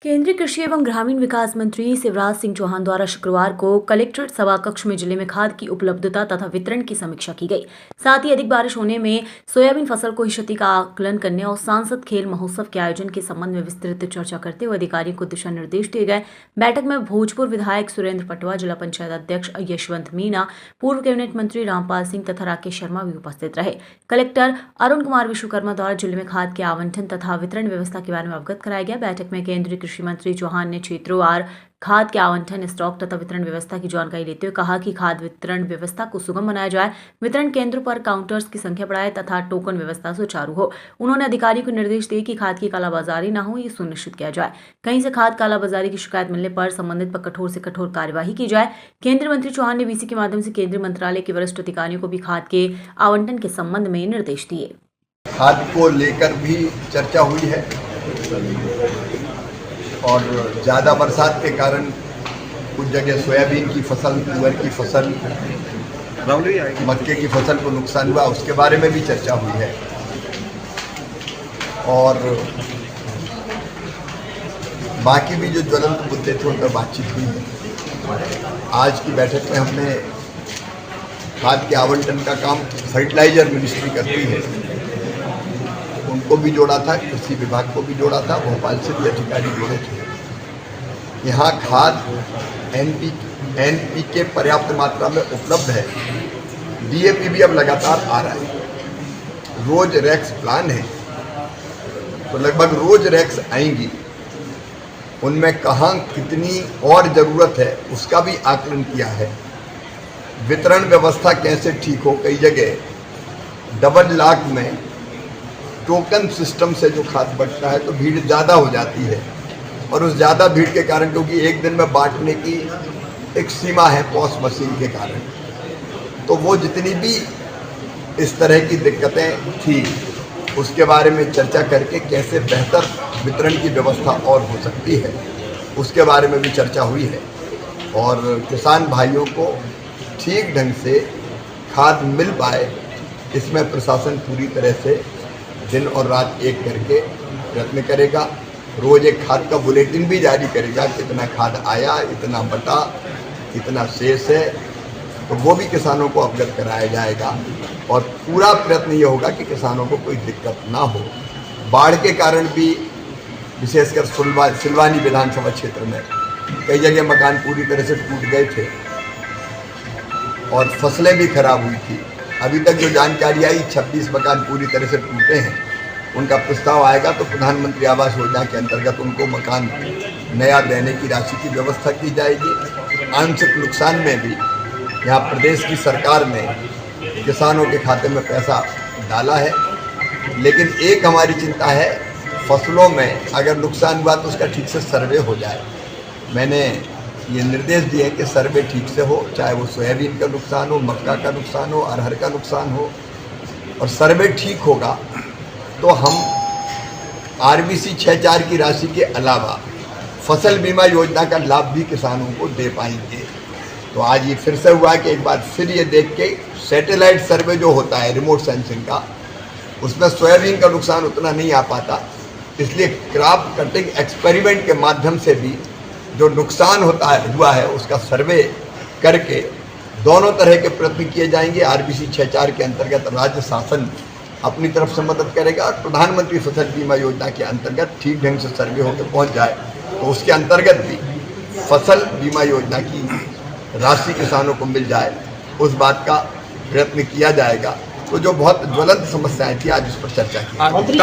केंद्रीय कृषि एवं ग्रामीण विकास मंत्री शिवराज सिंह चौहान द्वारा शुक्रवार को कलेक्ट्रेट सभाकक्ष में जिले में खाद की उपलब्धता तथा वितरण की समीक्षा की गई। साथ ही अधिक बारिश होने में सोयाबीन फसल को हुई क्षति का आकलन करने और सांसद खेल महोत्सव के आयोजन के संबंध में विस्तृत चर्चा करते हुए अधिकारियों को दिशा निर्देश दिए गए। बैठक में भोजपुर विधायक सुरेंद्र पटवा, जिला पंचायत अध्यक्ष यशवंत मीणा, पूर्व कैबिनेट मंत्री रामपाल सिंह तथा राकेश शर्मा भी उपस्थित रहे। कलेक्टर अरुण कुमार विश्वकर्मा द्वारा जिले में खाद के आवंटन तथा वितरण व्यवस्था के बारे में अवगत कराया गया। बैठक में केंद्रीय कृषि मंत्री चौहान ने क्षेत्रवार खाद के आवंटन, स्टॉक तथा वितरण व्यवस्था की जानकारी लेते हुए कहा कि खाद वितरण व्यवस्था को सुगम बनाया जाए, वितरण केंद्रों पर काउंटर्स की संख्या बढ़ाए तथा टोकन व्यवस्था सुचारू हो। उन्होंने अधिकारियों को निर्देश दिए कि खाद की कालाबाजारी न हो, ये सुनिश्चित किया जाए। कहीं से खाद कालाबाजारी की शिकायत मिलने पर संबंधित पर कठोर से कठोर कार्यवाही की जाए। केंद्रीय मंत्री चौहान ने वीसी के माध्यम से केंद्रीय मंत्रालय के वरिष्ठ अधिकारियों को भी खाद के आवंटन के संबंध में निर्देश दिए। खाद को लेकर भी चर्चा हुई है और ज़्यादा बरसात के कारण कुछ जगह सोयाबीन की फसल, तुअर की फसल, मक्के की फसल को नुकसान हुआ, उसके बारे में भी चर्चा हुई है। और बाकी भी जो ज्वलंत मुद्दे थे उन पर बातचीत हुई है। आज की बैठक में हमने खाद के आवंटन का काम फर्टिलाइजर मिनिस्ट्री करती है, उनको भी जोड़ा था, कृषि विभाग को भी जोड़ा था, भोपाल से भी अधिकारी जोड़े थे। यहाँ खाद एनपीके पर्याप्त मात्रा में उपलब्ध है। डीएपी भी अब लगातार आ रहा है। रोज रैक्स प्लान है, तो लगभग रोज रैक्स आएंगी। उनमें कहाँ कितनी और ज़रूरत है उसका भी आकलन किया है। वितरण व्यवस्था कैसे ठीक हो, कई जगह डबल लाख में टोकन सिस्टम से जो खाद बढ़ता है तो भीड़ ज़्यादा हो जाती है, और उस ज़्यादा भीड़ के कारण, क्योंकि एक दिन में बांटने की एक सीमा है पॉस मशीन के कारण, तो वो जितनी भी इस तरह की दिक्कतें थी उसके बारे में चर्चा करके कैसे बेहतर वितरण की व्यवस्था और हो सकती है उसके बारे में भी चर्चा हुई है। और किसान भाइयों को ठीक ढंग से खाद मिल पाए, इसमें प्रशासन पूरी तरह से दिन और रात एक करके प्रयत्न करेगा। रोज एक खाद का बुलेटिन भी जारी करेगा, कितना खाद आया, इतना बटा, कितना शेष है, तो वो भी किसानों को अवगत कराया जाएगा। और पूरा प्रयत्न ये होगा कि किसानों को कोई दिक्कत ना हो। बाढ़ के कारण भी, विशेषकर सिलवानी विधानसभा क्षेत्र में कई जगह मकान पूरी तरह से टूट गए थे और फसलें भी खराब हुई थी। अभी तक जो जानकारी आई, 26 मकान पूरी तरह से टूटे हैं। उनका प्रस्ताव आएगा तो प्रधानमंत्री आवास योजना के अंतर्गत उनको मकान नया देने की राशि की व्यवस्था की जाएगी। आंशिक नुकसान में भी यहाँ प्रदेश की सरकार ने किसानों के खाते में पैसा डाला है, लेकिन एक हमारी चिंता है, फसलों में अगर नुकसान हुआ तो उसका ठीक से सर्वे हो जाए। मैंने ये निर्देश दिए कि सर्वे ठीक से हो, चाहे वो सोयाबीन का नुकसान हो, मक्का का नुकसान हो, अरहर का नुकसान हो, और सर्वे ठीक होगा तो हम आरबीसी 6.4 की राशि के अलावा फसल बीमा योजना का लाभ भी किसानों को दे पाएंगे। तो आज ये फिर से हुआ कि एक बार फिर ये देख के, सैटेलाइट सर्वे जो होता है रिमोट सेंसिंग का, उसमें सोयाबीन का नुकसान उतना नहीं आ पाता, इसलिए क्रॉप कटिंग एक्सपेरिमेंट के माध्यम से भी जो नुकसान हुआ है उसका सर्वे करके दोनों तरह के प्रयत्न किए जाएंगे। आरबीसी 6.4 के अंतर्गत राज्य शासन अपनी तरफ से मदद करेगा और प्रधानमंत्री फसल बीमा योजना के अंतर्गत ठीक ढंग से सर्वे होकर पहुंच जाए तो उसके अंतर्गत भी फसल बीमा योजना की राशि किसानों को मिल जाए, उस बात का प्रयत्न किया जाएगा। तो जो बहुत ज्वलंत समस्याएं थी आज उस पर चर्चा की।